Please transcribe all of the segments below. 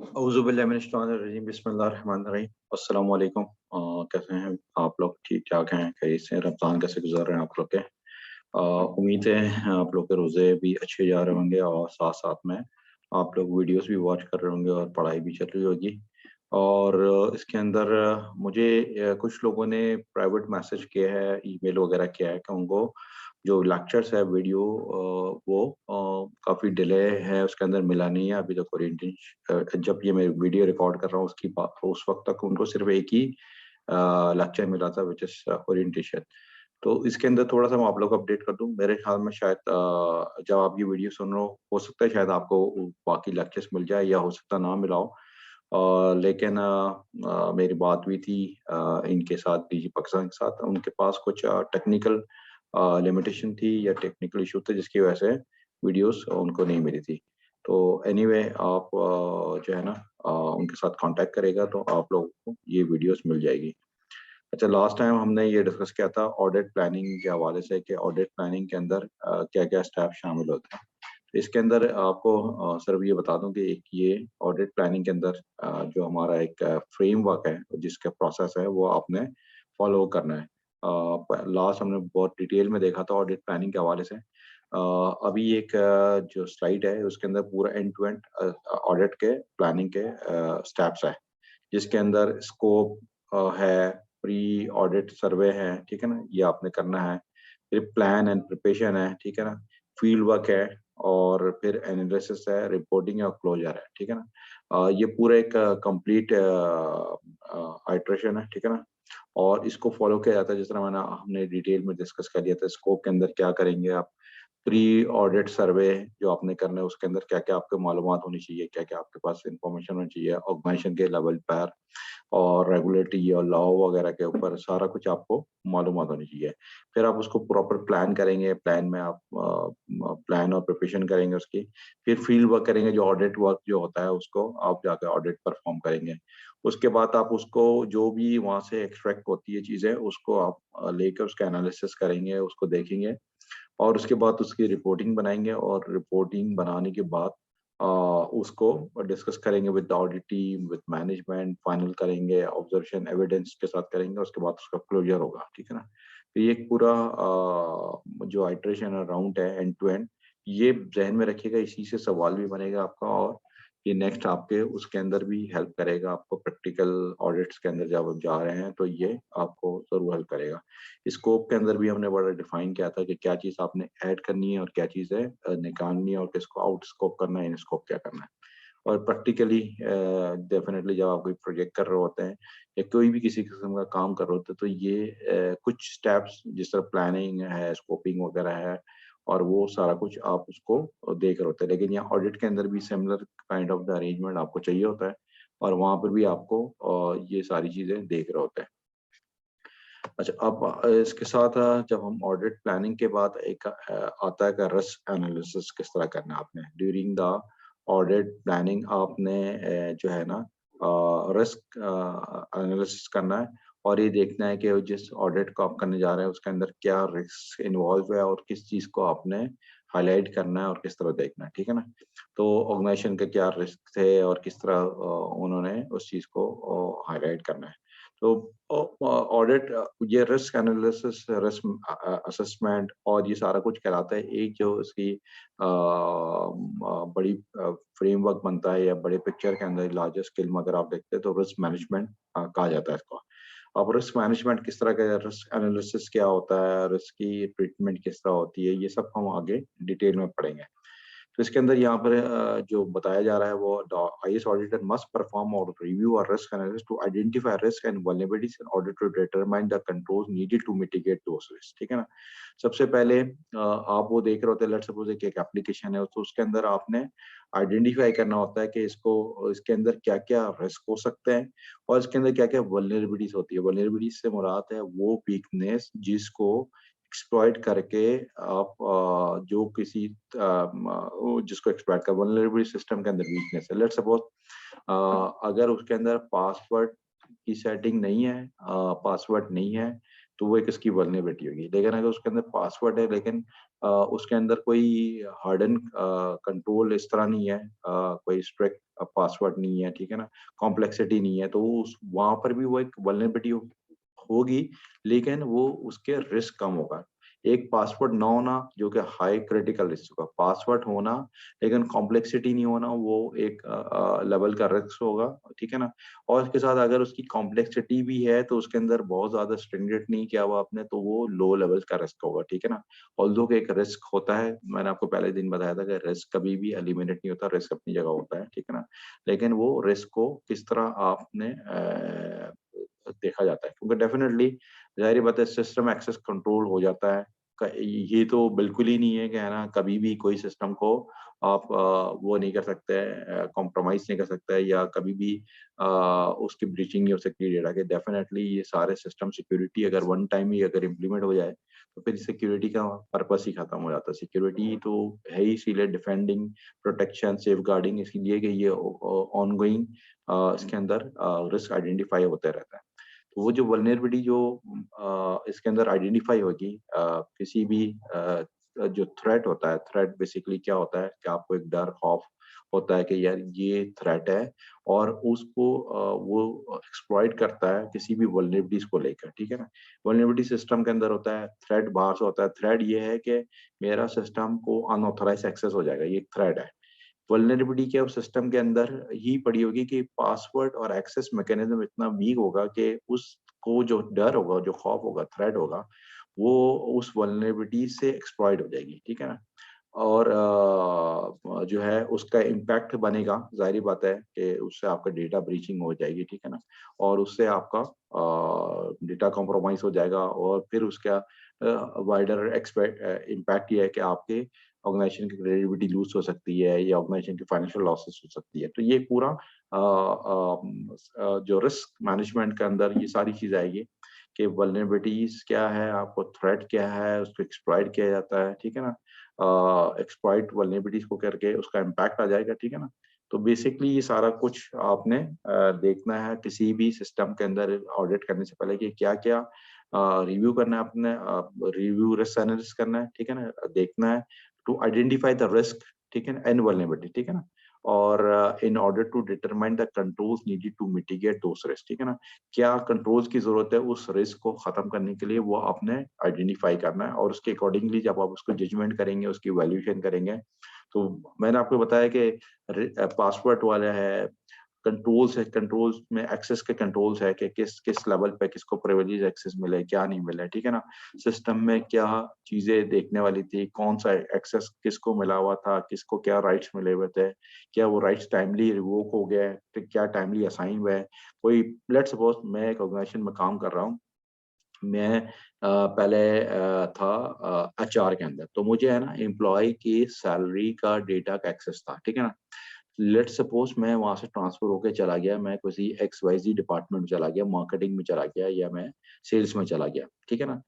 औज़ुबिल्लाहिमिनश्शैतानिर्रजीम बिस्मिल्लाहिर्रहमानिर्रहीम अस्सलाम वालेकुम। कैसे हैं आप लोग? ठीक ठाक हैं? खैरियत से हैं? रमज़ान कैसे गुज़र रहे हैं आप लोग के? उम्मीद है आप लोग के रोज़े भी अच्छे जा रहे होंगे और साथ-साथ में आप लोग वीडियोज़ भी वॉच कर रहे होंगे और पढ़ाई भी चल रही होगी। और इसके अंदर मुझे कुछ लोगों ने प्राइवेट मैसेज किया है, ईमेल वग़ैरह किया है कि उनको जो लेक्चर्स है वीडियो वो काफ़ी डिले है, उसके अंदर मिला नहीं है अभी तक जब ये मैं वीडियो रिकॉर्ड कर रहा हूँ उसकी उस वक़्त तक उनको सिर्फ़ एक ही लेक्चर मिला था व्हिच इज़ ओरिएंटेशन। तो इसके अंदर थोड़ा-सा मैं आप लोग को अपडेट कर दूँ। मेरे ख़्याल में शायद जब आप ये वीडियो सुन रहे हो सकता है शायद आपको बाकी लेक्चर्स मिल जाए या हो सकता है ना मिला हो। लेकिन मेरी बात हुई थी इनके साथ डीजी पाकिस्तान के साथ, उनके पास कुछ टेक्निकल लिमिटेशन थी या टेक्निकल इश्यू थे जिसकी वजह से वीडियोज़ उनको नहीं मिली थी। तो एनीवे आप जो है ना उनके साथ कॉन्टैक्ट करेगा तो आप लोगों को ये वीडियोज़ मिल जाएगी। अच्छा, लास्ट टाइम हमने ये डिस्कस किया था ऑडिट प्लानिंग के हवाले से कि ऑडिट प्लानिंग के अंदर क्या-क्या स्टेप शामिल होते हैं। तो इसके अंदर आपको सिर्फ ये बता दूँ कि एक ये ऑडिट प्लानिंग के अंदर जो हमारा एक फ्रेमवर्क है, जिसका प्रोसेस है वो आपने फॉलो करना है। लास्ट हमने बहुत डिटेल में देखा था ऑडिट प्लानिंग के हवाले से। अभी एक जो स्लाइड है उसके अंदर पूरा एंड टू एंड ऑडिट के प्लानिंग के स्टेप्स हैं। जिसके अंदर स्कोप है, प्री ऑडिट सर्वे है, ठीक है ना? ये आपने करना है। फिर प्लान एंड प्रिपरेशन है, ठीक है ना? फील्ड वर्क है और फिर एनालिसिस है, रिपोर्टिंग और क्लोज़र है, ठीक है ना? ये पूरा एक कंप्लीट इटरेशन है, ठीक है ना? और इसको फ़ॉलो किया जाता है जिस तरह हमने डिटेल में डिस्कस कर लिया था, स्कोप के अंदर क्या करेंगे आप, प्री ऑडिट सर्वे जो आपने करना है उसके अंदर क्या-क्या आपको मालूमात होनी चाहिए, क्या-क्या आपके पास इन्फॉर्मेशन होनी चाहिए ऑर्गेनाइजेशन के लेवल पर और रेगुलेटरी और लॉ वगैरह के ऊपर सारा कुछ आपको मालूमात होनी चाहिए। फिर आप उसको प्रॉपर प्लान करेंगे, प्लान में आप प्लान और प्रिपरेशन करेंगे उसकी। फिर फील्ड वर्क करेंगे, जो ऑडिट वर्क जो होता है उसको आप जाके ऑडिट परफॉर्म करेंगे। उसके बाद आप उसको जो भी वहाँ से एक्सट्रैक्ट होती है चीज़ें उसको आप लेकर उसका एनालिसिस करेंगे, उसको देखेंगे और उसके बाद उसकी रिपोर्टिंग बनाएँगे और रिपोर्टिंग बनाने के बाद अ, उसको डिस्कस करेंगे with the audit team, with management, final करेंगे, ऑब्जर्वेशन एविडेंस के साथ करेंगे, उसके बाद उसका क्लोज़र होगा, ठीक है ना? तो ये एक पूरा जो आइटरेशन है, राउंड है एंड टू एंड, ये ज़हन में रखिएगा, इसी से सवाल भी बनेगा आपका और ये नेक्स्ट आपके उसके अंदर भी हेल्प करेगा आपको प्रैक्टिकल ऑडिट्स के अंदर जब आप जा रहे हैं, तो ये आपको ज़रूर हेल्प करेगा। स्कोप के अंदर भी हमने बड़ा डिफाइन किया था कि क्या चीज़ आपने ऐड करनी है और क्या चीज़ है निकालनी है और किसको आउट स्कोप करना है, इन स्कोप क्या करना है। और प्रैक्टिकली डेफिनिटली जब आप कोई प्रोजेक्ट कर रहे होते हैं या कोई भी किसी किस्म का काम कर रहे होते हैं तो ये कुछ स्टेप्स जिस तरह प्लानिंग है, स्कोपिंग वगैरह है और वो सारा कुछ आप उसको देख रहे होते हैं। लेकिन यहाँ ऑडिट के अंदर भी similar kind of the arrangement आपको चाहिए होता है और वहाँ पर भी आपको ये सारी चीज़ें देख रहे होते हैं। अच्छा, अब इसके साथ जब हम ऑडिट प्लानिंग के बाद एक आता है कि रिस्क एनालिसिस किस तरह करना है आपने। ड्यूरिंग द ऑडिट प्लानिंग आपने जो है ना रिस्क एनालिसिस करना है और ये देखना है कि जिस ऑडिट को आप करने जा रहे हैं उसके अंदर क्या रिस्क इन्वॉल्व है और किस चीज़ को आपने हाइलाइट करना है और किस तरह देखना है, ठीक है ना? तो ऑर्गेनाइजेशन के क्या रिस्क थे और किस तरह उन्होंने उस चीज़ को हाइलाइट करना है। तो ऑडिट ये रिस्क एनालिसिस, रिस्क असेसमेंट और ये सारा कुछ कहलाता है एक जो इसकी बड़ी फ्रेमवर्क बनता है या बड़े पिक्चर के अंदर लार्जर स्केल में अगर आप देखते हैं तो रिस्क मैनेजमेंट कहा जाता है इसको। अब रिस्क मैनेजमेंट किस तरह का, रिस्क एनालिसिस क्या होता है, रिस्क की ट्रीटमेंट किस तरह होती है, ये सब हम आगे डिटेल में पढ़ेंगे। तो इसके अंदर यहाँ पर जो बताया जा रहा है वो the IAS auditor must perform और रिव्यू और risk analysis to identify risk and vulnerabilities in order to determine the controls needed to mitigate those risk, ठीक है ना? सबसे पहले आप वो देख रहे होते हैं, लेट्स सपोज एक एप्लीकेशन है तो उसके अंदर आपने आइडेंटिफाई करना होता है कि इसके अंदर क्या-क्या रिस्क हो सकते हैं और इसके अंदर क्या-क्या वल्नरेबिलिटीज होती है। वल्नरेबिलिटीज से मुराद है वो वीकनेस जिसको एक्सप्लॉइट करके आप जो किसी जिसको एक्सप्लॉइट कर वल्नरेबिलिटी सिस्टम के अंदर वीकनेस है। लेट्स सपोज अगर उसके अंदर पासवर्ड की सेटिंग नहीं है, पासवर्ड नहीं है, तो वो एक इसकी वल्नरेबिलिटी होगी। लेकिन अगर उसके अंदर पासवर्ड है लेकिन उसके अंदर कोई हार्डन कंट्रोल इस तरह नहीं है, कोई स्ट्रिक्ट पासवर्ड नहीं है, ठीक है ना, कॉम्प्लेक्सिटी नहीं है, तो उस वहाँ पर भी वो एक वल्नरेबिलिटी होगी, लेकिन वो उसके रिस्क कम होगा। एक पासवर्ड ना होना जो कि हाई क्रिटिकल रिस्क होगा, पासवर्ड होना लेकिन कॉम्प्लेक्सिटी नहीं होना वो एक लेवल का रिस्क होगा, ठीक है ना। और इसके साथ अगर उसकी कॉम्प्लेक्सिटी भी है तो उसके अंदर बहुत ज्यादा स्ट्रिंजेंट नहीं किया हुआ आपने, तो वो लो लेवल का रिस्क होगा, ठीक है ना। ऑल्दो कि एक रिस्क होता है, मैंने आपको पहले दिन बताया था कि रिस्क कभी भी एलिमिनेट नहीं होता, रिस्क अपनी जगह होता है, ठीक है ना। लेकिन वो रिस्क को किस तरह आपने देखा जाता है, क्योंकि डेफिनेटली ज़ाहिर-सी बात है सिस्टम एक्सेस कंट्रोल हो जाता है। क ये तो बिल्कुल ही नहीं है कि है ना कभी भी कोई सिस्टम को आप वो नहीं कर सकते, कॉम्प्रोमाइज़ नहीं कर सकते या कभी भी उसकी ब्रीचिंग नहीं हो सकती डेटा की। डेफिनेटली ये सारे सिस्टम सिक्योरिटी अगर वन टाइम ही अगर इम्प्लीमेंट हो जाए, तो फिर सिक्योरिटी का पर्पस ही खत्म हो जाता है। सिक्योरिटी तो है ही इसीलिए डिफेंडिंग, प्रोटेक्शन, सेफगार्डिंग इसीलिए कि ये ऑनगोइंग इसके अंदर रिस्क आइडेंटिफाई होते रहता है। तो वो जो वल्नरेबिलिटी जो इसके अंदर आइडेंटिफाई होगी किसी भी जो थ्रेट होता है, थ्रेट बेसिकली क्या होता है कि आपको एक डर खौफ होता है कि यार ये थ्रेट है और उसको वो एक्सप्लॉइट करता है किसी भी वल्नरेबिलिटीज को लेकर, ठीक है ना। वल्नरेबिलिटी सिस्टम के अंदर होता है, थ्रेट बाहर से होता है। थ्रेट ये है कि मेरा सिस्टम को अनऑथराइज एक्सेस हो जाएगा, ये थ्रेट है। वल्नरेबिलिटी क्या उस सिस्टम के अंदर ही पड़ी होगी कि पासवर्ड और एक्सेस मैकेनिज्म इतना वीक होगा कि उसको जो डर होगा, जो खौफ होगा, थ्रेट होगा, वो उस वल्नरेबिलिटी से एक्सप्लॉइट हो जाएगी, ठीक है ना। और जो है उसका इम्पैक्ट बनेगा, ज़ाहिर-सी बात है कि उससे आपका डेटा ब्रीचिंग हो जाएगी, ठीक है ना? और उससे आपका डेटा कॉम्प्रोमाइज़ हो जाएगा और फिर उसका वाइडर इम्पैक्ट ये है कि आपके ऑर्गेनाइजेशन की क्रेडिबिलिटी लूज़ हो सकती है या ऑर्गेनाइजेशन की फाइनेंशियल लॉसेस हो सकती है। तो ये पूरा जो रिस्क मैनेजमेंट के अंदर ये सारी चीज़ आएगी कि वल्नरेबिलिटीज़ क्या है, आपको थ्रेट क्या है, उसको एक्सप्लॉइट किया जाता है, ठीक है ना? एक्सप्लॉइट वल्नरेबिलिटीज़ को करके उसका इम्पैक्ट आ जाएगा, ठीक है ना? तो बेसिकली ये सारा कुछ आपने देखना है किसी भी सिस्टम के अंदर ऑडिट करने से पहले कि क्या-क्या रिव्यू करना है आपने, रिव्यू रिस्क एनालिसिस करना है, ठीक है ना? देखना है टू आइडेंटिफाई द रिस्क, ठीक है ना? एंड वल्नरेबिलिटी, ठीक है ना? और in order to determine the controls needed to mitigate those risk, ठीक है ना? क्या कंट्रोल्स की ज़रूरत है उस रिस्क को ख़त्म करने के लिए, वो आपने आइडेंटिफ़ाई करना है और उसके अकॉर्डिंगली जब आप उसको जजमेंट करेंगे, उसकी वैल्यूएशन करेंगे, तो मैंने आपको बताया कि पासवर्ड वाला है, कंट्रोल्स है, कंट्रोल्स में एक्सेस के कंट्रोल्स है कि किस किस लेवल पे किसको प्रिविलेज एक्सेस मिले, क्या नहीं मिले, ठीक है ना? सिस्टम में क्या चीज़ें देखने वाली थी, कौन-सा एक्सेस किसको मिला हुआ था, किसको क्या राइट्स मिले हुए थे, क्या वो राइट्स टाइमली रिवोक हो गए, फिर क्या टाइमली असाइन हुए हैं। कोई लेट्स सपोज़ मैं एक ऑर्गेनाइजेशन में काम कर रहा हूँ, मैं पहले था एचआर के अंदर, तो मुझे है ना एम्प्लॉयी की सैलरी का डेटा का एक्सेस था, ठीक है ना? लेट्स सपोज़ मैं वहाँ से ट्रांसफ़र होके चला गया, मैं किसी एक्स-वाई-ज़ेड डिपार्टमेंट में चला गया, मार्केटिंग में चला गया या मैं सेल्स में चला गया, ठीक है ना?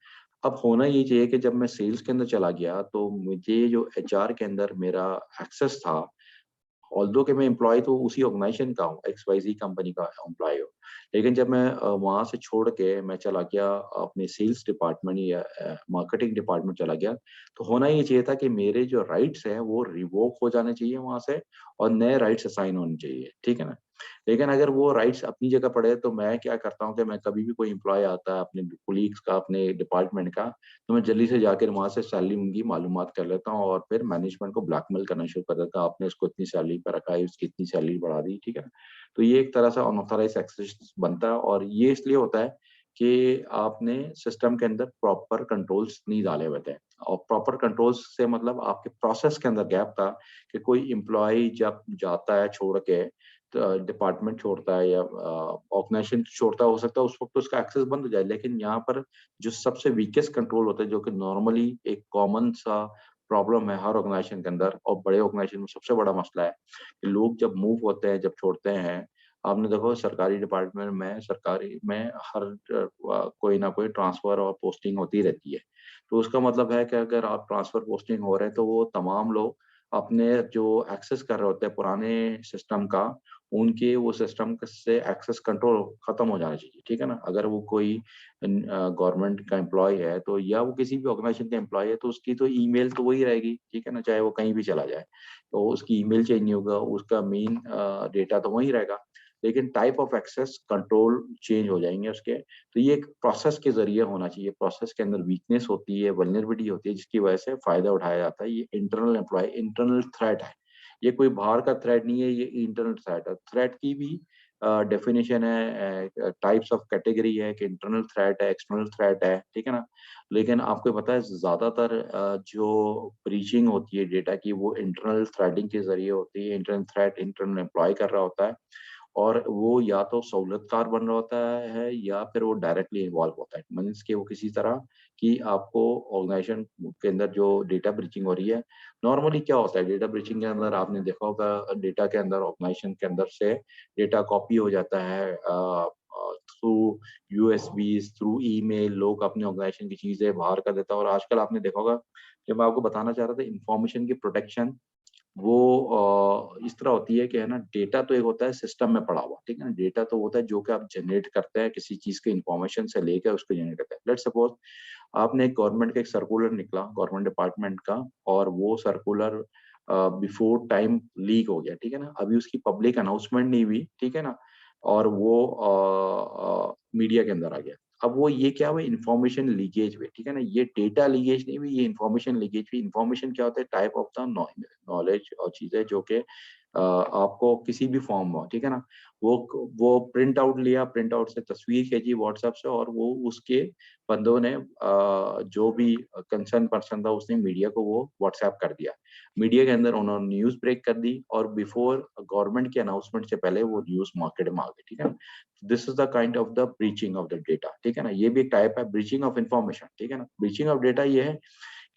अब होना ये चाहिए कि जब मैं सेल्स के अंदर चला गया, तो मुझे जो एचआर के अंदर मेरा एक्सेस था, ऑल्दो कि मैं एम्प्लॉयी तो उसी ऑर्गेनाइजेशन का हूँ, एक्स-वाई-ज़ेड कंपनी का एम्प्लॉयी हूँ। लेकिन जब मैं वहाँ से छोड़ के मैं चला गया अपने सेल्स डिपार्टमेंट या मार्केटिंग डिपार्टमेंट चला गया, तो होना ये चाहिए था कि मेरे जो राइट्स हैं वो रिवोक हो जाने चाहिए वहाँ से और नए राइट्स असाइन होने चाहिए, ठीक है ना? लेकिन अगर वो राइट्स अपनी जगह पड़े तो मैं क्या करता हूँ कि मैं कभी भी कोई एम्प्लॉयी आता है अपने कोलीग्स का, अपने डिपार्टमेंट का, तो मैं जल्दी से जाकर वहाँ से सैलरी उनकी मालूमात कर लेता हूँ और फिर मैनेजमेंट को ब्लैकमेल करना शुरू कर देता हूँ, आपने इसको इतनी सैलरी पे रखा है, इसकी इतनी सैलरी बढ़ा दी, ठीक है ना? तो ये एक तरह से अनऑथराइज्ड एक्सेस बनता है और ये इसलिए होता है कि आपने सिस्टम के अंदर प्रॉपर कंट्रोल्स नहीं डाले हुए थे और प्रॉपर कंट्रोल्स से मतलब आपके प्रोसेस के अंदर गैप था कि कोई एम्प्लॉयी जब जाता है छोड़ के डिपार्टमेंट छोड़ता है या ऑर्गेनाइजेशन छोड़ता है, हो सकता है उस वक़्त उसका एक्सेस बंद हो जाए। लेकिन यहाँ पर जो सबसे वीकेस्ट कंट्रोल होता है, जो कि नॉर्मली एक कॉमन सा प्रॉब्लम है हर ऑर्गेनाइजेशन के अंदर और बड़े ऑर्गेनाइजेशन में सबसे बड़ा मसला है कि लोग जब मूव होते हैं, जब छोड़ते हैं, आपने देखो सरकारी डिपार्टमेंट में सरकारी में हर कोई ना कोई ट्रांसफ़र और पोस्टिंग होती रहती है। तो उसका मतलब है कि अगर आप ट्रांसफ़र पोस्टिंग हो रहे हैं, तो वो तमाम लोग अपने जो एक्सेस कर रहे होते हैं पुराने सिस्टम का, उनके वो सिस्टम से एक्सेस कंट्रोल खत्म हो जाना चाहिए, ठीक है ना? अगर वो कोई गवर्नमेंट का एम्प्लॉय है तो, या वो किसी भी ऑर्गेनाइजेशन का एम्प्लॉय है, तो उसकी तो ईमेल तो वही रहेगी, ठीक है ना? चाहे वो कहीं भी चला जाए, तो उसकी ईमेल चेंज नहीं होगा, उसका मेन डेटा तो वही रहेगा, लेकिन type of access control change हो जाएंगे उसके। तो ये एक प्रोसेस के जरिए होना चाहिए, प्रोसेस के अंदर वीकनेस होती है, वल्नरेबिलिटी होती है, जिसकी वजह से फायदा उठाया जाता है। ये इंटरनल एम्प्लॉय इंटरनल थ्रेट है, ये कोई बाहर का थ्रेट नहीं है, ये इंटरनल थ्रेट है। थ्रेट की भी डेफिनेशन है, टाइप्स ऑफ कैटेगरी है कि इंटरनल थ्रेट है, एक्सटर्नल थ्रेट है, ठीक है ना? लेकिन आपको पता है ज्यादातर जो ब्रीचिंग होती है डेटा की, वो इंटरनल थ्रेडिंग के जरिए होती है। इंटरनल थ्रेट इंटरनल एम्प्लॉय कर रहा होता है, और वो या तो सहूलियतकार बन रहा होता है, या फिर वो डायरेक्टली इन्वॉल्व होता है, मीन्स कि वो किसी तरह की आपको ऑर्गेनाइजेशन के अंदर जो डेटा ब्रीचिंग हो रही है। नॉर्मली क्या होता है डेटा ब्रीचिंग के अंदर, आपने देखा होगा, डेटा के अंदर ऑर्गेनाइजेशन के अंदर से डेटा कॉपी हो जाता है थ्रू यूएसबी, थ्रू ईमेल, लोग अपने ऑर्गेनाइजेशन की चीजें बाहर कर देता है। और आजकल आपने देखा होगा, जो मैं आपको बताना चाह रहा था, इंफॉर्मेशन की प्रोटेक्शन, वो इस तरह होती है कि है ना, डेटा तो एक होता है सिस्टम में पड़ा हुआ, ठीक है ना? डेटा तो होता है जो कि आप जनरेट करते हैं किसी चीज के इंफॉर्मेशन से लेकर उसको जनरेट करते हैं। लेट्स सपोज आपने एक गवर्नमेंट का एक सर्कुलर निकला गवर्नमेंट डिपार्टमेंट का, और वो सर्कुलर बिफोर टाइम लीक हो गया, ठीक है ना? अभी उसकी पब्लिक अनाउंसमेंट नहीं हुई, ठीक है ना? और वो मीडिया के अंदर आ गया। अब वो ये क्या हुआ, इन्फॉर्मेशन लीकेज हुई, ठीक है ना? ये डेटा लीकेज नहीं हुई, ये इन्फॉर्मेशन लीकेज हुई। इन्फॉर्मेशन क्या होता है, टाइप ऑफ द नॉलेज और चीजें जो कि आपको किसी भी फॉर्म में हो, ठीक है ना? वो प्रिंट आउट लिया, प्रिंट आउट से तस्वीर खींची व्हाट्सएप से, और वो उसके बंदों ने जो भी कंसर्न पर्सन था, उसने मीडिया को वो व्हाट्सएप कर दिया। मीडिया के अंदर उन्होंने न्यूज ब्रेक कर दी, और बिफोर गवर्नमेंट के अनाउंसमेंट से पहले वो न्यूज मार्केट में आ गई, ठीक है ना? This is the kind of the breaching of the data, ठीक है ना? ये भी एक टाइप है ब्रीचिंग ऑफ इंफॉर्मेशन, ठीक है ना? ब्रीचिंग ऑफ डेटा ये है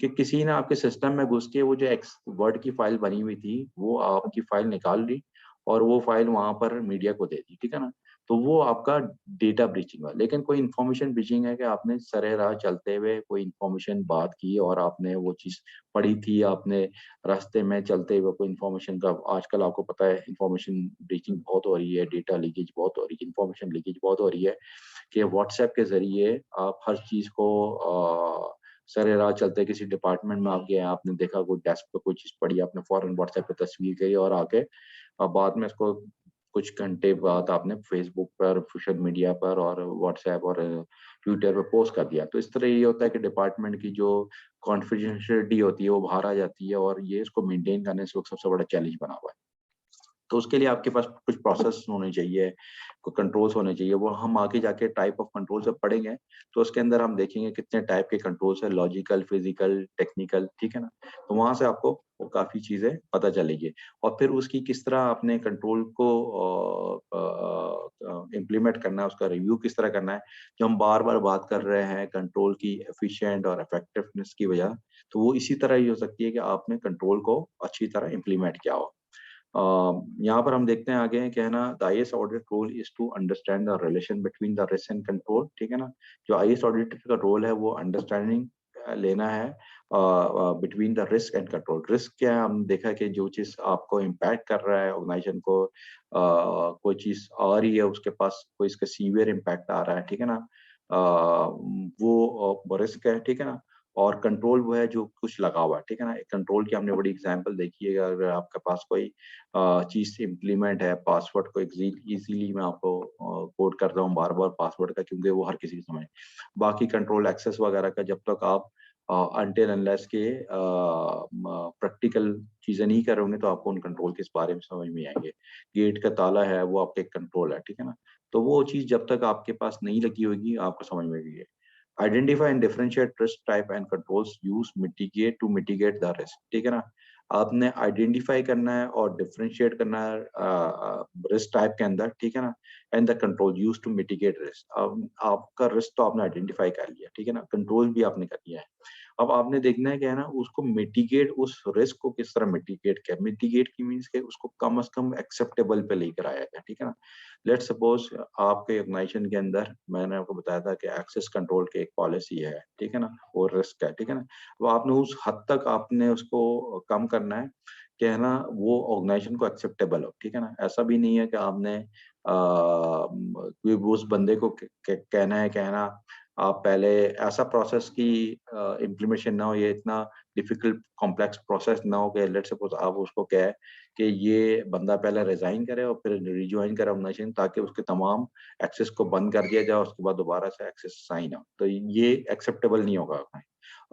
कि किसी ने आपके सिस्टम में घुस के वो जो एक्स वर्ड की फाइल बनी हुई थी, वो आपकी फाइल निकाल ली, और वो फाइल वहां पर मीडिया को दे दी, ठीक है ना? तो वो आपका डेटा ब्रीचिंग हुआ। लेकिन कोई इन्फॉर्मेशन ब्रीचिंग है कि आपने सरे राह चलते हुए कोई इन्फॉर्मेशन बात की, और आपने वो चीज पढ़ी थी, आपने रास्ते में चलते हुए कोई इन्फॉर्मेशन का, आजकल आपको पता है इन्फॉर्मेशन ब्रीचिंग बहुत हो रही है, डेटा लीकेज बहुत हो रही है, इन्फॉर्मेशन लीकेज बहुत हो रही है, कि व्हाट्सएप के जरिए आप हर चीज को सरे राह चलते किसी डिपार्टमेंट में आप गए, आपने देखा कोई डेस्क पे कोई चीज पड़ी, आपने फौरन व्हाट्सएप पे तस्वीर करी, और आके अब बाद में इसको कुछ घंटे बाद आपने फेसबुक पर, सोशल मीडिया पर, और व्हाट्सएप और ट्विटर पर पोस्ट कर दिया। तो इस तरह ये होता है कि डिपार्टमेंट की जो कॉन्फिडेंशियलिटी होती है वो बाहर आ जाती है, और ये इसको मेंटेन करने से सबसे बड़ा चैलेंज बना हुआ है। तो उसके लिए आपके पास कुछ प्रोसेस होने चाहिए, कुछ कंट्रोल्स होने चाहिए। वो हम आगे जाके टाइप ऑफ कंट्रोल से पढ़ेंगे, तो उसके अंदर हम देखेंगे कितने टाइप के कंट्रोल्स है, लॉजिकल, फिजिकल, टेक्निकल, ठीक है ना? तो वहां से आपको वो काफी चीजें पता चलेगी, और फिर उसकी किस तरह आपने कंट्रोल को इम्प्लीमेंट करना है, उसका रिव्यू किस तरह करना है। जो हम बार बार बात कर रहे हैं कंट्रोल की एफिशिएंट और इफेक्टिवनेस की वजह, तो वो इसी तरह ही हो सकती है कि आपने कंट्रोल को अच्छी तरह इम्प्लीमेंट किया हो। यहाँ पर हम देखते हैं आगे क्या है ना, the IAS audit role is to understand the relation between the risk and control, ठीक है ना? जो आईएएस ऑडिटर का रोल है वो अंडरस्टैंडिंग लेना है between the risk and control. Risk क्या है, हम देखा कि जो चीज आपको इम्पैक्ट कर रहा है ऑर्गेनाइजेशन को, कोई चीज आ रही है उसके पास, कोई इसका सीवियर इम्पैक्ट आ रहा है, ठीक है ना? वो रिस्क है, ठीक है ना? और कंट्रोल वो है जो कुछ लगा हुआ है, ठीक है ना? कंट्रोल की हमने बड़ी एग्जांपल देखी है। अगर आपके पास कोई चीज इम्प्लीमेंट है, पासवर्ड को इजीली मैं आपको कोड कर रहा हूँ बार बार पासवर्ड का, क्योंकि वो हर किसी को समझ। बाकी कंट्रोल एक्सेस वगैरह का जब तक आप अनटिल अनलेस के प्रैक्टिकल चीजें नहीं करोगे, तो आपको उन कंट्रोल के इस बारे में समझ में आएंगे। गेट का ताला है, वो आपका एक कंट्रोल है, ठीक है ना? तो वो चीज जब तक आपके पास नहीं लगी होगी, आपको समझ में आएगी। Identify and differentiate risk type and controls use mitigate to mitigate the risk, ठीक है ना? आपने आइडेंटिफाई करना है और डिफरेंशिएट करना है रिस्क टाइप के अंदर, ठीक है ना? And the control use to mitigate risk. अब आपका रिस्क तो आपने आइडेंटिफाई कर लिया, ठीक है ना? कंट्रोल भी आपने कर लिया है। अब आपने देखना है क्या है ना, उसको मिटिगेट, उस रिस्क को किस तरह मिटिगेट किया। मिटिगेट की मीन्स के उसको कम से कम एक्सेप्टेबल पे लेकर आया गया, ठीक है ना? लेट्स सपोज आपके ऑर्गेनाइजेशन के अंदर, मैंने आपको बताया था कि एक्सेस कंट्रोल की एक पॉलिसी है, ठीक है ना? और रिस्क है, ठीक है ना? वो आपने उस हद तक आपने उसको कम करना है कि है ना वो ऑर्गेनाइजेशन को एक्सेप्टेबल हो, ठीक है ना। ऐसा भी नहीं है कि आपने कोई उस बंदे को कहना है, कहना आप पहले ऐसा प्रोसेस की इम्प्लीमेशन ना हो, ये इतना डिफिकल्ट कॉम्प्लेक्स प्रोसेस ना हो कि लेट्स सपोज आप उसको कहे कि ये बंदा पहले रिजाइन करे और फिर रिज्वाइन करे ऑर्गेनाइजेशन, ताकि उसके तमाम एक्सेस को बंद कर दिया जाए, उसके बाद दोबारा से एक्सेस साइन हो, तो ये एक्सेप्टेबल नहीं होगा।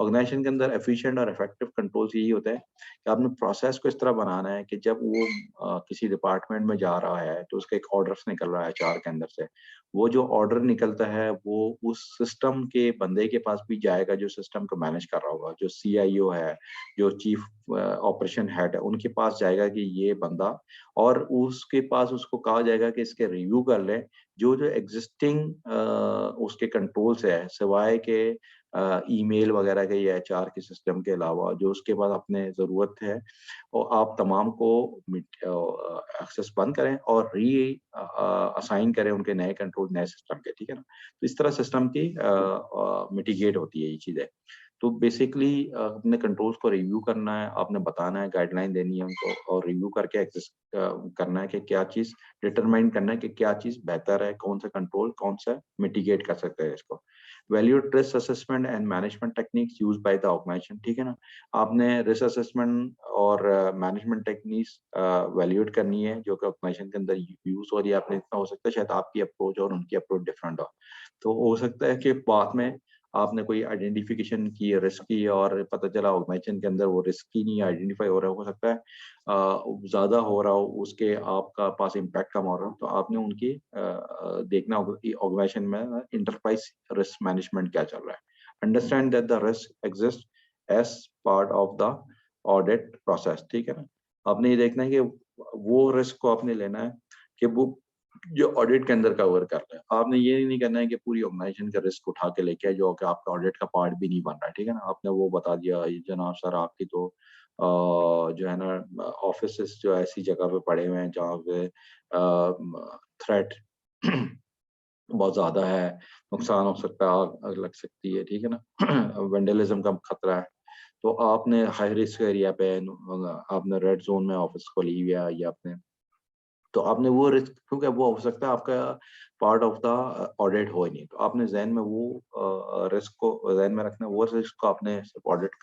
ऑर्गेनाइजेशन के अंदर एफिशिएंट और इफेक्टिव कंट्रोल यही होता है कि आपने प्रोसेस को इस तरह बनाना है कि जब वो किसी डिपार्टमेंट में जा रहा है तो उसका एक ऑर्डर निकल रहा है एचआर के अंदर से, वो जो ऑर्डर निकलता है वो उस सिस्टम के बंदे के पास भी जाएगा जो सिस्टम को मैनेज कर रहा होगा, जो सीआईओ है, जो चीफ ऑपरेशन हेड है, उनके पास जाएगा कि ये बंदा, और उसके पास उसको कहा जाएगा कि इसके रिव्यू कर ले जो जो एग्जिस्टिंग उसके कंट्रोल्स है, सिवाय के ईमेल वगैरह के या एचआर के सिस्टम के अलावा जो उसके पास अपने ज़रूरत है, और आप तमाम को एक्सेस बंद करें और असाइन करें उनके नए कंट्रोल नए सिस्टम के, ठीक है ना। तो इस तरह सिस्टम की मिटिगेट होती है ये चीज़ें। तो बेसिकली अपने कंट्रोल्स को रिव्यू करना है, आपने बताना है, गाइडलाइन देनी है उनको, और रिव्यू करके करना है कि क्या चीज़ डिटरमाइन करना है कि क्या चीज़ बेहतर है, कौन सा कंट्रोल कौन सा मिटिगेट कर सकते हैं इसको। Valued risk assessment and management techniques used by the organisation, ठीक है ना। आपने रिस्क असेसमेंट और मैनेजमेंट टेक्निक्स वैल्यूएट करनी है जो कि ऑर्गेनाइजेशन के अंदर यूज हो रही है। आपने इतना हो सकता है शायद आपकी अप्रोच और उनकी अप्रोच डिफरेंट हो, तो हो सकता है कि बाद में आपने कोई आइडेंटिफिकेशन की रिस्क की और पता चला ऑर्गेनाइजेशन के अंदर वो रिस्क ही नहीं आइडेंटिफाई हो रहा हो सकता है ज्यादा हो रहा हो, उसके आपका पास इम्पैक्ट कम हो रहा हो, तो आपने उनकी देखना होगा कि ऑर्गेनाइजेशन में इंटरप्राइज रिस्क मैनेजमेंट क्या चल रहा है। Understand that the risk exist as part of the audit process, ठीक है ना। आपने ये देखना है कि वो रिस्क को आपने लेना है कि वो जो ऑडिट के अंदर कवर कर रहे हैं। आपने ये नहीं करना है कि पूरी ऑर्गेनाइजेशन का रिस्क उठा के लेके आए जो कि आपका ऑडिट का पार्ट भी नहीं बन रहा है, ठीक है ना। आपने वो बता दिया जनाब सर आपकी तो जो है ना ऑफिस जो ऐसी जगह पे पड़े हुए हैं जहाँ पे थ्रेट बहुत ज्यादा है, नुकसान हो सकता है, आग लग सकती है, ठीक है ना। वेंडलिज्म का खतरा है, तो आपने हाई रिस्क एरिया पे आपने रेड जोन में ऑफिस को ली हुआ है, या आपने तो आपने वो रिस्क, क्योंकि वो हो सकता है आपका पार्ट ऑफ द ऑडिट हो ही नहीं, तो आपने जहन में वो रिस्क को जहन में रखना है, वो रिस्क को आपने ऑडिट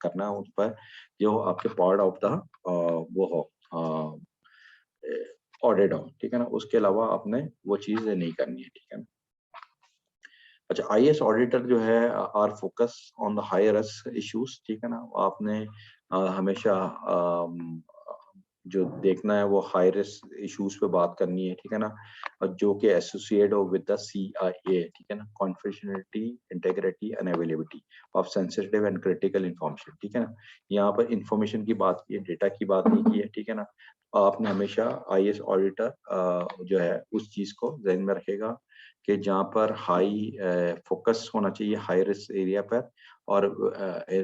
करना है उस पर जो आपके पार्ट ऑफ द वो हो ऑडिट हो, ठीक है ना। उसके अलावा आपने वो चीज नहीं करनी है, ठीक है ना। अच्छा, आईएएस ऑडिटर जो है are focus on the higher risk issues, ठीक है ना। आपने हमेशा जो देखना है वो हाई रिस्क इश्यूज पे बात करनी है, ठीक है ना, और जो कि एसोसिएट हो विद द सीआईए, ठीक है ना, confidentiality, integrity and availability of sensitive and critical information, ठीक है ना। यहाँ पर इंफॉर्मेशन की बात की है, डेटा की बात नहीं की है, ठीक है ना। आपने हमेशा आईएएस ऑडिटर जो है उस चीज को ध्यान में रखेगा कि जहाँ पर हाई फोकस होना चाहिए हाई रिस्क एरिया पर, और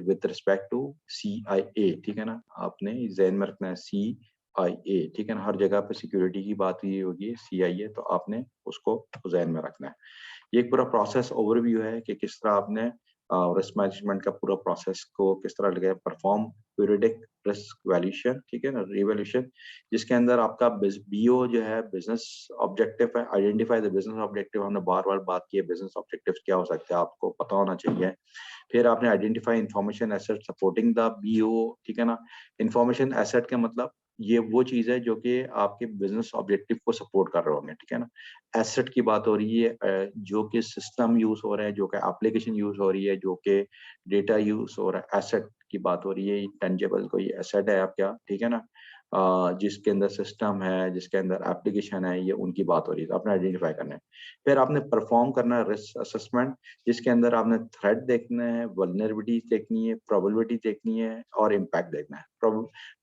विद रिस्पेक्ट टू सीआईए, ठीक है ना। आपने ध्यान में रखना है सीआईए, ठीक है ना। हर जगह पे सिक्योरिटी की बात ये होगी सीआईए, तो आपने उसको ध्यान में रखना है। ये एक पूरा प्रोसेस ओवरव्यू है कि किस तरह आपने रिस्क मैनेजमेंट का पूरा प्रोसेस को किस तरह लगे परफॉर्म पीरियडिक रिस्क वैल्यूएशन, ठीक है ना, रिवैल्यूएशन, जिसके अंदर आपका बीओ जो है बिजनेस ऑब्जेक्टिव है, आइडेंटिफाई द बिजनेस ऑब्जेक्टिव, हमने बार बार बात की है बिजनेस ऑब्जेक्टिव क्या हो सकते हैं आपको पता होना चाहिए। फिर आपने identify information asset supporting the BO, ठीक है ना। इंफॉर्मेशन एसेट का मतलब ये वो चीज है जो कि आपके बिजनेस ऑब्जेक्टिव को सपोर्ट कर रहे होंगे, ठीक है ना। एसेट की बात हो रही है जो कि सिस्टम यूज हो रहे हैं, जो कि एप्लीकेशन यूज हो रही है, जो कि डेटा यूज हो रहा है, एसेट की बात हो रही है। टेंजेबल कोई एसेट है आपका, ठीक है ना, जिसके अंदर सिस्टम है, जिसके अंदर एप्लीकेशन है, ये उनकी बात हो रही है, तो आपने आइडेंटिफाई करना है। फिर आपने परफॉर्म करना है रिस्क असेसमेंट, जिसके अंदर आपने थ्रेट देखना है, वल्नरेबिलिटी देखनी है, प्रोबेबिलिटी देखनी है और इम्पैक्ट देखना है।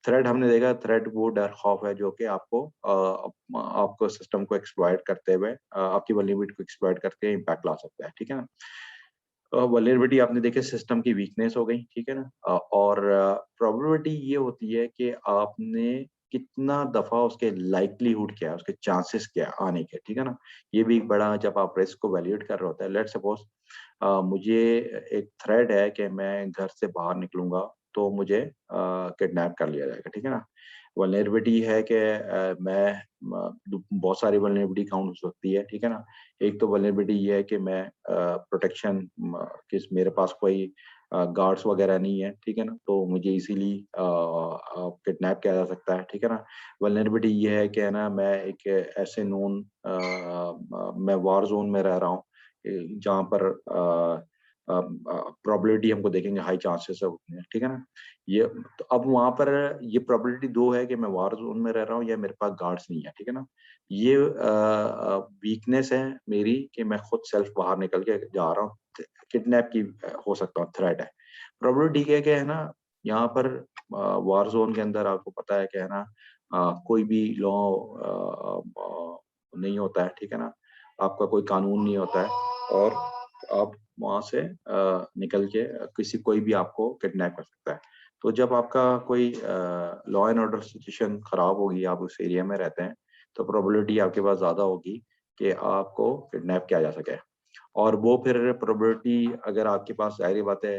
थ्रेट हमने देखा, थ्रेट वो डर खौफ है जो कि आपको सिस्टम को एक्सप्लॉइट करते हुए आपकी वल्नरेबिलिटी को एक्सप्लॉइट करके इम्पैक्ट ला सकता है, ठीक है ना। वल्नरेबिलिटी आपने देखे सिस्टम की वीकनेस हो गई, ठीक है ना। और प्रोबेबिलिटी ये होती है कि आपने कितना दफा उसके लाइक्लीहुड क्या है, उसके चांसेस क्या है आने के, ठीक है ना। ये भी एक बड़ा, जब आप रिस्क को वैल्यूएट कर रहे होते हैं, लेट्स सपोज मुझे एक थ्रेड है कि मैं घर से बाहर निकलूंगा तो मुझे किडनैप कर लिया जाएगा, ठीक है ना। वल्नरेबिलिटी है कि मैं बहुत सारी वल्नरेबिलिटी काउंट हो सकती है, ठीक है ना। एक तो वल्नरेबिलिटी ये है कि मैं प्रोटेक्शन किस मेरे पास कोई गार्ड्स वगैरह नहीं है, ठीक है ना, तो मुझे इजीली किडनैप किया जा सकता है, ठीक है ना। वल्नरेबिलिटी ये है कि है ना मैं एक ऐसे नोन मैं वार जोन में रह रहा हूँ जहाँ पर प्रोबेबिलिटी हमको देखेंगे हाई चांसेस है उतने, ठीक है ना। ये तो अब वहां पर ये प्रोबेबिलिटी दो है कि मैं वार जोन में रह रहा हूँ या मेरे पास गार्ड्स नहीं है, ठीक है ना। ये वीकनेस है मेरी कि मैं खुद सेल्फ बाहर निकल के जा रहा हूँ, किडनैप की हो सकता हूँ, थ्रेट है। प्रोबेबिलिटी क्या है ना, यहाँ पर वार जोन के अंदर आपको पता है कि है ना कोई भी लॉ नहीं होता है, ठीक है ना। आपका कोई कानून नहीं होता है और आप वहां से निकल के किसी कोई भी आपको किडनैप कर सकता है। तो जब आपका कोई लॉ एंड ऑर्डर सिचुएशन खराब होगी, आप उस एरिया में रहते हैं, तो प्रोबेबिलिटी आपके पास ज्यादा होगी कि आपको किडनैप किया जा सके। और वो फिर प्रोबेबिलिटी अगर आपके पास, जाहिर बात है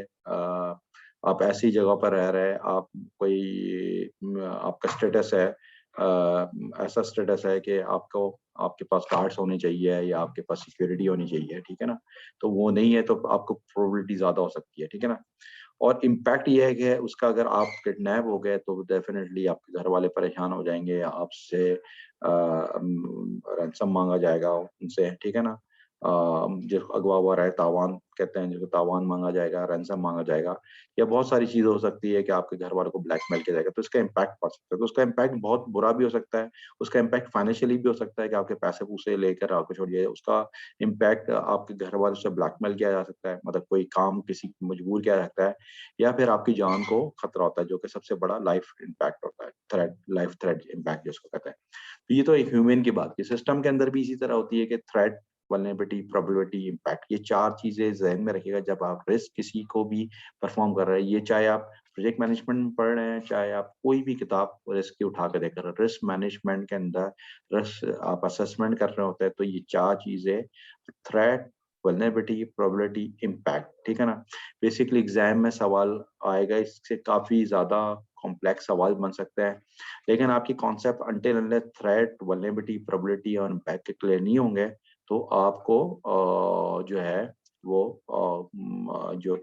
आप ऐसी जगह पर रह रहे हैं, आप कोई आपका स्टेटस है ऐसा स्टेटस है कि आपको आपके पास कार्ड्स होने चाहिए या आपके पास सिक्योरिटी होनी चाहिए, ठीक है ना। तो वो नहीं है तो आपको प्रोबेबिलिटी ज्यादा हो सकती है, ठीक है ना। और इम्पैक्ट ये है कि उसका अगर आप किडनैप हो गए तो डेफिनेटली आपके घर वाले परेशान हो जाएंगे, आपसे रैंसम मांगा जाएगा उनसे, ठीक है ना। जो अगवा हुआ रहे तावान कहते हैं, जिसको तावान मांगा जाएगा, रैंसम मांगा जाएगा, या बहुत सारी चीजें हो सकती है कि आपके घर वालों को ब्लैकमेल किया जाएगा, तो इसका इम्पैक्ट पड़ सकता है। तो उसका इम्पैक्ट बहुत बुरा भी हो सकता है, उसका इम्पैक्ट फाइनेंशियली भी हो सकता है कि आपके पैसे पूसे लेकर आपको छोड़िए, उसका इम्पैक्ट आपके घर वालों से ब्लैकमेल किया जा सकता है, मतलब कोई काम किसी को मजबूर किया जा सकता है, या फिर आपकी जान को खतरा होता है, जो कि सबसे बड़ा लाइफ इम्पैक्ट होता है, थ्रेट, लाइफ थ्रेट इम्पैक्ट जिसको कहते हैं। तो ये तो एक ह्यूमन की बात की, सिस्टम के अंदर भी इसी तरह होती है कि थ्रेट, वल्नरेबिलिटी, प्रोबेबिलिटी, इम्पैक्ट, ये चार चीजें जहन में रखिएगा जब आप रिस्क किसी को भी परफॉर्म कर रहे हैं। ये चाहे आप प्रोजेक्ट मैनेजमेंट में पढ़ रहे हैं, चाहे आप कोई भी किताब रिस्क की उठा के देख रहे हैं, रिस्क मैनेजमेंट के अंदर रिस्क आप असेसमेंट कर रहे होते हैं, तो ये चार चीजें, थ्रेट, वल्नरेबिलिटी, प्रोबेबिलिटी, इम्पैक्ट, ठीक है ना। बेसिकली एग्जाम में सवाल आएगा, इससे काफी ज्यादा कॉम्प्लेक्स सवाल बन सकते हैं, लेकिन आपकी concept until unless threat, vulnerability, probability और इम्पैक्ट के क्लियर नहीं होंगे, तो आपको जो है वो जो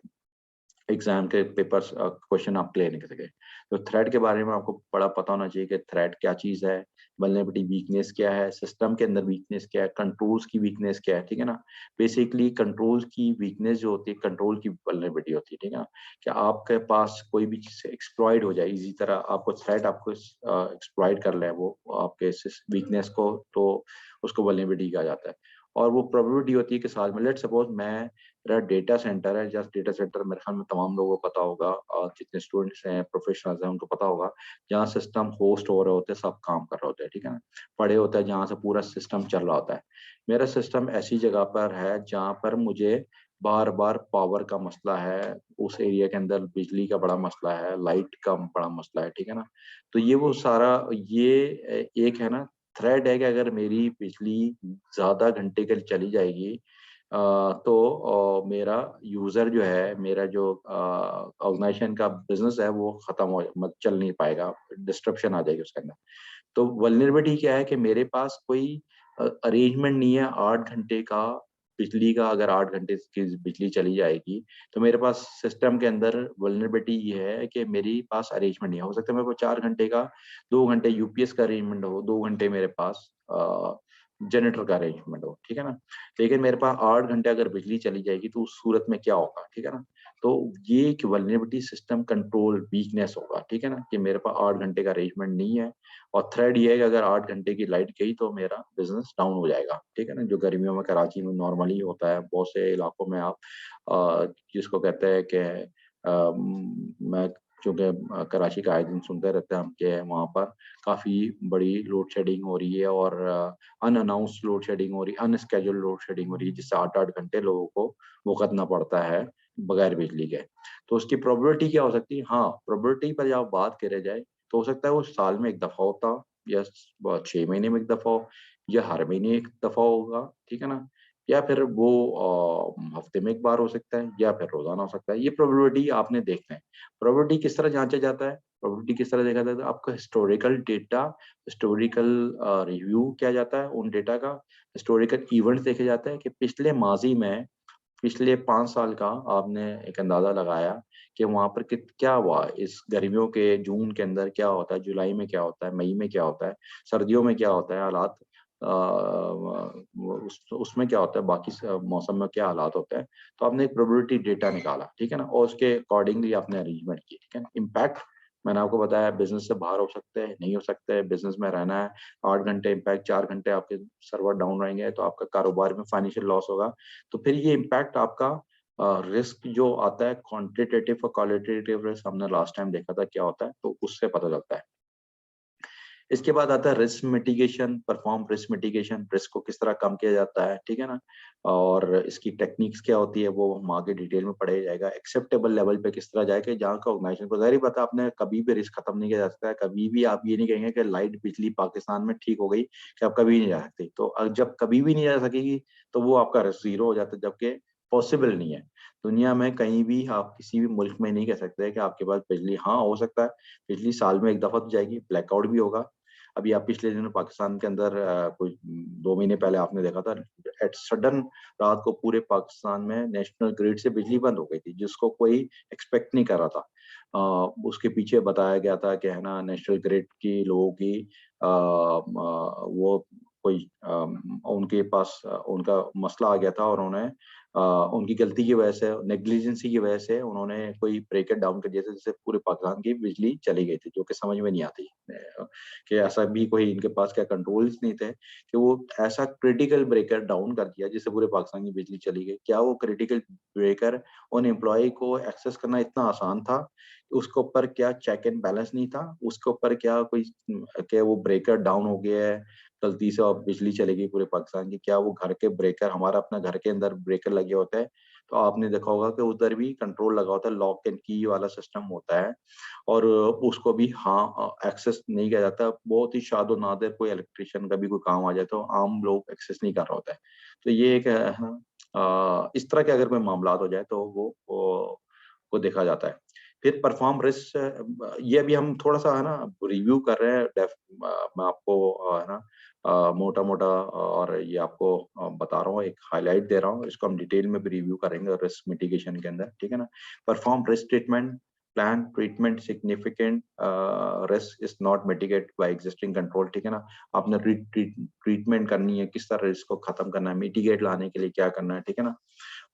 एग्जाम के पेपर्स क्वेश्चन आप क्लियर नहीं कर सके। तो थ्रेड के बारे में आपको बड़ा पता होना चाहिए कि थ्रेड क्या चीज है, वल्नरेबिलिटी वीकनेस क्या है, सिस्टम के अंदर वीकनेस क्या है, कंट्रोल्स की वीकनेस क्या है, ठीक है ना। बेसिकली कंट्रोल्स की वीकनेस जो होती है, कंट्रोल की वल्नरेबिलिटी होती है, ठीक है ना। कि आपके पास कोई भी चीज एक्सप्लॉइट हो जाए इजी तरह, आपको थ्रेड आपको एक्सप्लॉइट कर ले वो आपके वीकनेस को, तो उसको वल्नरेबिलिटी कहा जाता है। और वो प्रोबेबिलिटी होती है कि साल में, लेट सपोज मैं, मेरा डेटा सेंटर है, जस्ट डेटा सेंटर मेरे ख्याल में तमाम लोगों को पता होगा, जितने स्टूडेंट्स हैं, प्रोफेशनल्स हैं, उनको पता होगा, जहाँ सिस्टम होस्ट हो रहे होते हैं, सब काम कर रहे होते हैं, ठीक है ना, पड़े होते हैं, जहाँ से पूरा सिस्टम चल रहा होता है। मेरा सिस्टम ऐसी जगह पर है जहाँ पर मुझे बार बार पावर का मसला है, उस एरिया के अंदर बिजली का बड़ा मसला है, लाइट का बड़ा मसला है, ठीक है ना। तो ये वो सारा, ये एक है ना, थ्रेड है कि अगर मेरी बिजली ज्यादा घंटे के लिए चली जाएगी, तो मेरा यूजर जो है, मेरा जो ऑर्गेनाइजेशन का बिजनेस है, वो खत्म हो मत चल नहीं पाएगा, डिस्ट्रप्शन आ जाएगी उसके अंदर। तो वल्नरेबिलिटी क्या है कि मेरे पास कोई अरेंजमेंट नहीं है 8 घंटे का बिजली का, अगर 8 घंटे की बिजली चली जाएगी, तो मेरे पास सिस्टम के अंदर वल्नरेबिलिटी ये है कि मेरे पास अरेंजमेंट नहीं है, हो सकता है मेरे को 4 घंटे का, 2 घंटे यूपीएस का अरेंजमेंट हो, 2 घंटे मेरे पास जनरेटर का अरेंजमेंट हो, ठीक है ना। लेकिन मेरे पास 8 घंटे अगर बिजली चली जाएगी तो उस सूरत में क्या होगा, ठीक है ना। तो ये एक वल्नरेबिलिटी सिस्टम कंट्रोल वीकनेस होगा, ठीक है ना, कि मेरे पास 8 घंटे का अरेंजमेंट नहीं है। और थ्रेड ये है कि अगर 8 घंटे की लाइट गई तो मेरा बिजनेस डाउन हो जाएगा, ठीक है ना, जो गर्मियों में कराची में नॉर्मली होता है, बहुत से इलाकों में आप जिसको कहते हैं कि मैं चूंकि कराची का आए दिन सुनते रहते हैं हम कि वहाँ पर काफी बड़ी लोड शेडिंग हो रही है, और अनअनाउंस्ड लोड शेडिंग हो रही है, अनस्केड्यूल्ड लोड शेडिंग हो रही है, जिससे 8 8 घंटे लोगों को भुगतना पड़ता है बगैर बिजली के। तो उसकी प्रोबेबिलिटी क्या हो सकती है, हाँ प्रोबेबिलिटी पर जब बात करे जाए, तो हो सकता है वो साल में एक दफा होता, या 6 महीने में एक दफा हो, या हर महीने एक दफा होगा, ठीक है ना, या फिर वो हफ्ते में 1 बार हो सकता है या फिर रोज़ाना हो सकता है। ये प्रोबेबिलिटी आपने देखना है। प्रोबेबिलिटी किस तरह जाँचा जाता है? प्रोबेबिलिटी किस तरह देखा जाता है? आपका हिस्टोरिकल डेटा, हिस्टोरिकल रिव्यू किया जाता है उन डेटा का, हिस्टोरिकल इवेंट्स देखे जाते हैं कि पिछले माज़ी में, पिछले 5 साल का आपने एक अंदाज़ा लगाया कि वहाँ पर कित क्या हुआ, इस गर्मियों के जून के अंदर क्या होता है, जुलाई में क्या होता है, मई में क्या होता है, सर्दियों में क्या होता है हालात, वो उसमें क्या होता है, बाकी मौसम में क्या हालात होते हैं। तो आपने एक प्रोबेबिलिटी डेटा निकाला, ठीक है ना? और उसके अकॉर्डिंगली आपने अरेंजमेंट की, ठीक है ना? इम्पैक्ट मैंने आपको बताया बिज़नेस से बाहर हो सकते हैं, नहीं हो सकते, बिज़नेस में रहना है, 8 घंटे इम्पैक्ट, 4 घंटे आपके सर्वर डाउन रहेंगे, तो आपका कारोबार में फाइनेंशियल लॉस होगा। तो फिर ये इम्पैक्ट आपका रिस्क जो आता है क्वांटिटेटिव और क्वालिटेटिव रिस्क, हमने लास्ट टाइम देखा था क्या होता है, तो उससे पता चलता है। इसके बाद आता है risk mitigation, perform risk mitigation, risk को किस तरह कम किया जाता है, ठीक है ना? और इसकी टेक्निक्स क्या होती है, वो हम आगे डिटेल में पढ़ा जाएगा। एक्सेप्टेबल लेवल पे किस तरह जाए कि जहाँ का ऑर्गेनाइजेशन को ज़ाहिर-सी बात है, आपने कभी भी रिस्क खत्म नहीं किया जा सकता है, कभी भी आप ये नहीं कहेंगे कि लाइट बिजली पाकिस्तान में ठीक हो गई कि अब कभी नहीं जा सकती। तो जब कभी भी नहीं जा सकेगी, तो वो आपका रिस्क ज़ीरो हो जाता है, जबकि पॉसिबल नहीं है। दुनिया में कहीं भी आप किसी भी मुल्क में नहीं कह सकते कि आपके पास बिजली, हाँ, हो सकता है, बिजली साल में 1 दफ़ा तो जाएगी, ब्लैकआउट भी होगा। अभी आप पिछले दिनों पाकिस्तान के अंदर कोई 2 महीने पहले आपने देखा था, एट सडन रात को पूरे पाकिस्तान में नेशनल ग्रिड से बिजली बंद हो गई थी, जिसको कोई एक्सपेक्ट नहीं कर रहा था। उसके पीछे बताया गया था कि है ना, नेशनल ग्रिड की लोगों की वो कोई उनके पास उनका मसला आ गया था और उन्हें उनकी गलती की वजह से, नेग्लिजेंसी की वजह से उन्होंने कोई ब्रेकर डाउन कर दिया था, जिससे पूरे पाकिस्तान की बिजली चली गई थी, जो कि समझ में नहीं आती। कि ऐसा भी कोई इनके पास क्या कंट्रोल्स नहीं थे कि वो ऐसा क्रिटिकल ब्रेकर डाउन कर दिया जिससे पूरे पाकिस्तान की बिजली चली गई। क्या वो क्रिटिकल ब्रेकर उन एम्प्लॉयी को एक्सेस करना इतना आसान था? उसके ऊपर क्या चेक एंड बैलेंस नहीं था? उसके ऊपर क्या कोई क्या वो ब्रेकर डाउन हो गया है, गलती से और बिजली चली गई पूरे पाकिस्तान की? क्या वो घर के ब्रेकर, हमारा अपना घर के अंदर ब्रेकर लगे होते हैं, तो आपने देखा होगा कि उधर भी कंट्रोल लगा होता है, लॉक एंड की वाला सिस्टम होता है। और उसको भी एक्सेस नहीं किया जाता। बहुत ही शादो-नादिर कोई इलेक्ट्रीशियन का भी कोई काम आ जाए तो आम लोग एक्सेस नहीं कर रहा होता है। तो ये एक इस तरह के अगर कोई मामलात हो जाए तो वो देखा जाता है। फिर परफॉर्म रिस्क, ये अभी हम थोड़ा-सा है ना रिव्यू कर रहे हैं, मैं आपको है ना मोटा-मोटा और ये आपको बता रहा हूँ, एक हाइलाइट दे रहा हूँ। इसको हम डिटेल में भी रिव्यू करेंगे रिस्क मिटिगेशन के अंदर, ठीक है ना? Perform risk treatment, plan treatment significant risk is not mitigate by existing control, ठीक है ना? आपने ट्रीटमेंट करनी है, किस तरह रिस्क को खत्म करना है, मिटिगेट लाने के लिए क्या करना है, ठीक है ना?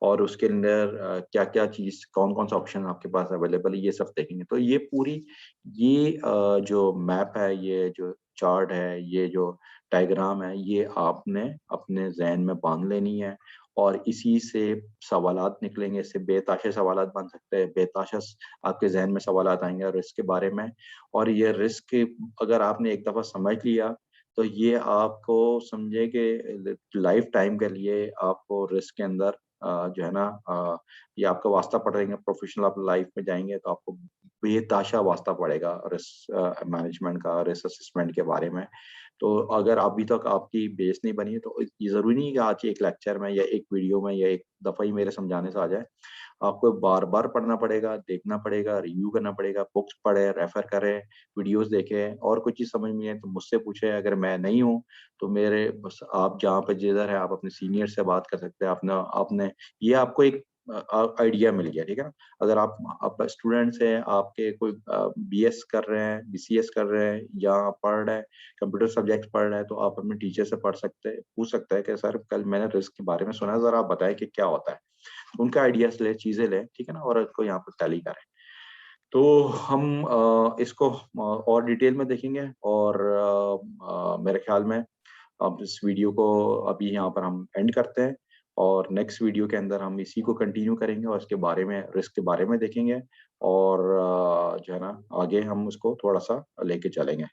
और उसके अंदर क्या-क्या चीज़, कौन-कौन सा ऑप्शन आपके पास अवेलेबल है, ये सब देखेंगे। तो ये पूरी ये जो मैप है, ये जो चार्ट है, ये जो डायग्राम है, ये आपने अपने ज़हन में बाँध लेनी है और इसी से सवालात निकलेंगे, इससे बेताशा सवालात बन सकते हैं, बेताशा आपके ज़हन में सवालात आएँगे रिस्क के बारे में। और ये रिस्क अगर आपने एक दफ़ा समझ लिया, तो ये आपको समझिए कि लाइफ़ टाइम के लिए आपको रिस्क के अंदर जो है ना ये आपका वास्ता पड़ेगा, प्रोफ़ेशनल आप लाइफ़ में जाएँगे तो आपको बेताशा वास्ता पड़ेगा रिस्क मैनेजमेंट का, रिस्क असेसमेंट के बारे में। तो अगर अभी तक आपकी बेस नहीं बनी है, तो ये ज़रूरी नहीं है कि आज एक लेक्चर में या एक वीडियो में या एक दफ़ा ही मेरे समझाने से आ जाए। आपको बार-बार पढ़ना पड़ेगा, देखना पड़ेगा, रिव्यू करना पड़ेगा, बुक्स पढ़ें, रेफ़र करें, वीडियोज़ देखें, और कोई चीज़ समझ नहीं आए तो मुझसे पूछें। अगर मैं नहीं हूँ, तो मेरे बस आप जहाँ पे जिधर है, आप अपने सीनियर से बात कर सकते हैं। अपना आपने ये आपको एक आइडिया मिल गया, ठीक है ना? अगर आप स्टूडेंट्स हैं, आपके कोई बीएस कर रहे हैं, बीसीएस कर रहे हैं या आप पढ़ रहे हैं, कंप्यूटर सब्जेक्ट्स पढ़ रहे हैं, तो आप अपने टीचर से पढ़ सकते हैं, पूछ सकते हैं कि सर कल मैंने रिस्क के बारे में सुना है, ज़रा आप बताएँ कि क्या होता है? उनका आइडियाज़ लें, चीज़ें लें, ठीक है ना? और उसको यहाँ पे टैली करें। तो हम इसको और डिटेल में देखेंगे और मेरे ख़्याल में अब इस वीडियो को अभी यहाँ पर हम एंड करते हैं और नेक्स्ट वीडियो के अंदर हम इसी को कंटिन्यू करेंगे और इसके बारे में, रिस्क के बारे में देखेंगे और जो है ना आगे हम उसको थोड़ा-सा लेके चलेंगे।